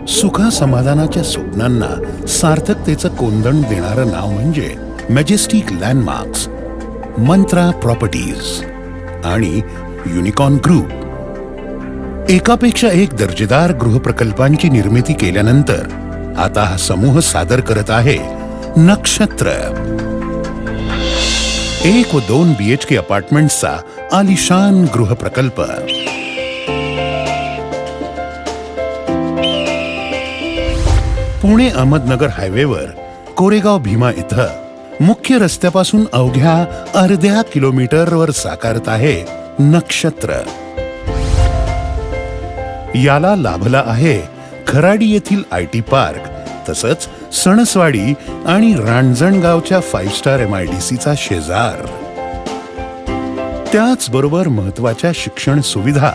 सुखा समाधानाच्या स्वप्नांना सार्थकतेचं कोंदण देणारं नाव म्हणजे मॅजेस्टिक लँडमार्क्स, मंत्रा प्रॉपर्टीज आणि युनिकॉर्न ग्रुप. एकापेक्षा एक दर्जेदार गृहप्रकल्पांची निर्मिती केल्यानंतर आता हा समूह सादर करत आहे नक्षत्र. 1 व 2 BHK अपार्टमेंटचा आलिशान गृहप्रकल्प. पुणे अहमदनगर हायवेवर कोरेगाव भीमा इथं मुख्य रस्त्यापासून अवघ्या अर्ध्या किलोमीटरवर साकारत आहे नक्षत्र. याला लाभला आहे खराडी येथील IT पार्क, तसंच सणसवाडी आणि रांजणगावच्या 5 स्टार MIDCचा शेजार. त्याचबरोबर महत्वाच्या शिक्षण सुविधा,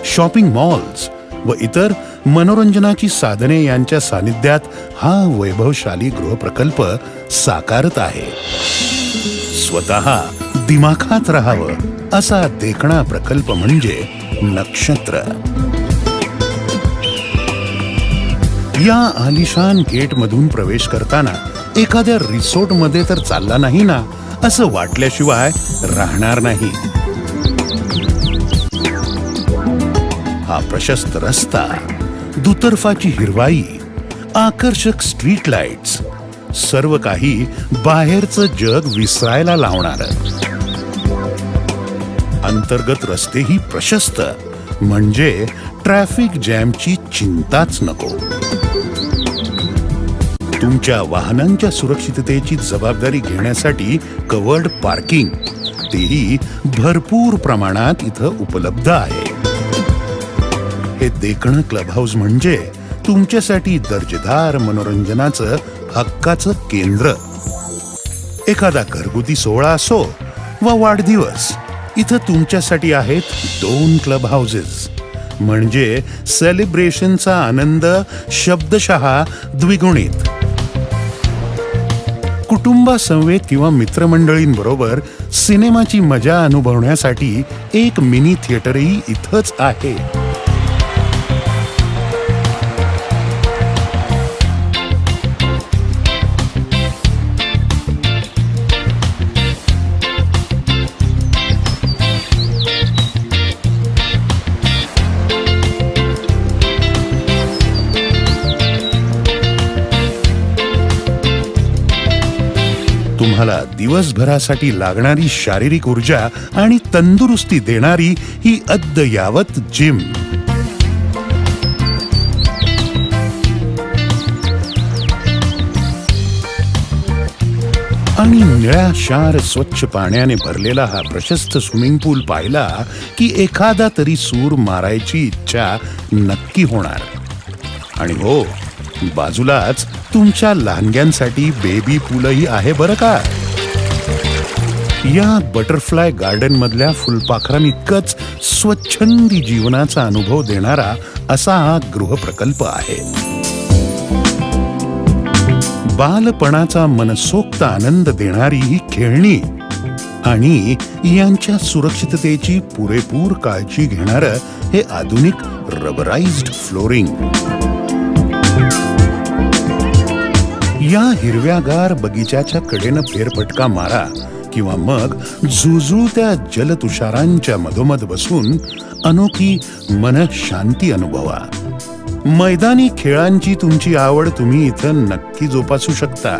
शॉपिंग मॉल्स व इतर मनोरंजनाची साधने यांच्या सानिध्यात हा वैभवशाली गृहप्रकल्प साकारत आहे. स्वतः दिमाखात राहावं असा देखणा प्रकल्प म्हणजे नक्षत्र. या आलिशान गेट मधून प्रवेश करताना एखाद्या रिसोर्ट मध्ये तर चालला नाही ना असं वाटल्याशिवाय राहणार नाही. हा प्रशस्त रस्ता, दुतर्फाची हिरवाई, आकर्षक स्ट्रीट लाईट्स, सर्व काही बाहेरचं जग विसरायला लावणार. अंतर्गत रस्तेही प्रशस्त, म्हणजे ट्रॅफिक जॅमची चिंताच नको. तुमच्या वाहनांच्या सुरक्षिततेची जबाबदारी घेण्यासाठी कवर्ड पार्किंग, तेही भरपूर प्रमाणात इथं उपलब्ध आहे. हे देखणं क्लब हाऊस म्हणजे तुमच्यासाठी दर्जेदार मनोरंजनाचं हक्काचं केंद्र. एखादा घरगुती सोहळा असो व वाढदिवस, इथं तुमच्यासाठी आहेत 2 क्लब हाऊसेस, म्हणजे सेलिब्रेशनचा आनंद शब्दशः द्विगुणित. कुटुंबासमवेत किंवा मित्रमंडळींबरोबर सिनेमाची मजा अनुभवण्यासाठी एक मिनी थिएटरही इथंच आहे. तुम्हाला दिवसभरासाठी लागणारी शारीरिक ऊर्जा आणि तंदुरुस्ती देणारी ही अद्ययावत जिम. आणि निळाशार स्वच्छ पाण्याने भरलेला हा प्रशस्त स्विमिंग पूल पाहिला की एखादा तरी सूर मारायची इच्छा नक्की होणार. आणि हो, बाजूलाच तुमच्या लहानग्यांसाठी बेबी पूलही आहे बरं का. या बटरफ्लाय गार्डन मधल्या फुलपाखरांइतकंच स्वच्छंदी जीवनाचा अनुभव देणारा असा हा गृहप्रकल्प आहे. बालपणाचा मनसोक्त आनंद देणारी ही खेळणी आणि यांच्या सुरक्षिततेची पुरेपूर काळजी घेणारं हे आधुनिक रबराइज्ड फ्लोरिंग. या हिरव्यागार बगीच्याच्या कडेनं फेरफटका मारा किंवा मग झुळझुळत्या जलतुषारांच्या मधोमध बसून अनोखी मनशांती अनुभवा. मैदानी खेळांची तुमची आवड तुम्ही इथं नक्की जोपासू शकता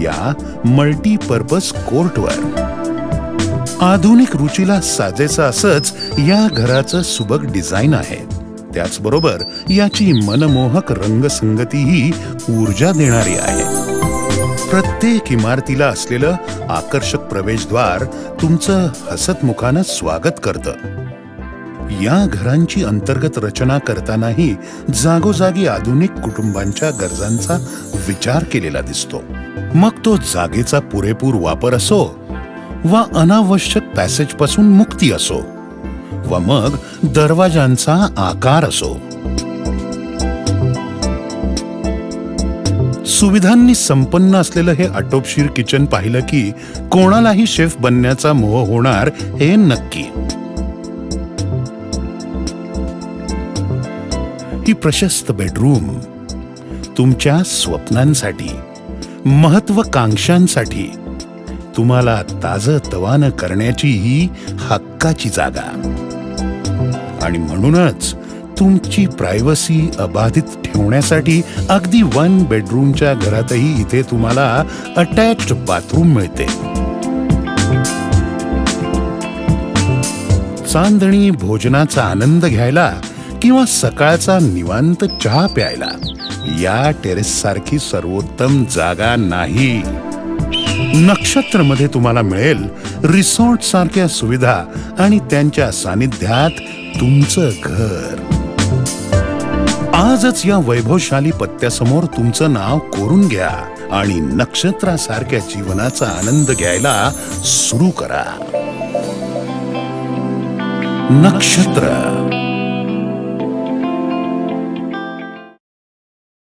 या मल्टीपर्पज कोर्टवर. आधुनिक रुचीला साजेसं असंच या घराचं सुबक डिझाईन आहे. त्याचबरोबर याची मनमोहक रंगसंगतीही ऊर्जा देणारी आहे. प्रत्येक इमारतीला असलेलं आकर्षक प्रवेशद्वार तुमचं हसतमुखानं स्वागत करतं. या घरांची अंतर्गत रचना करतानाही जागोजागी आधुनिक कुटुंबांच्या गरजांचा विचार केलेला दिसतो. मग तो जागेचा पुरेपूर वापर असो वा अनावश्यक पॅसेज पासून मुक्ती असो व मग दरवाजांचा आकार असो. सुविधांनी संपन्न असलेलं हे आटोपशीर किचन पाहिलं की कोणालाही शेफ बनण्याचा मोह होणार हे नक्की. ही प्रशस्त बेडरूम, तुमच्या स्वप्नांसाठी, महत्वाकांक्षांसाठी तुम्हाला ताजतवानं करण्याची ही हक्काची जागा. आणि म्हणूनच तुमची प्रायव्हसी अबाधित ठेवण्यासाठी अगदी 1 बेडरूमच्या घरातही इथे तुम्हाला अटॅच्ड बाथरूम मिळते. चांदणी भोजनाचा आनंद घ्यायला किंवा सकाळचा निवांत चहा प्यायला या टेरेस सारखी सर्वोत्तम जागा नाही. नक्षत्रमध्ये तुम्हाला मिळेल रिसॉर्ट सारख्या सुविधा आणि त्यांच्या सानिध्यात तुमचं घर. आजच या वैभवशाली पत्त्यासमोर तुमचं नाव कोरून घ्या आणि नक्षत्रासारख्या जीवनाचा आनंद घ्यायला सुरू करा. नक्षत्र.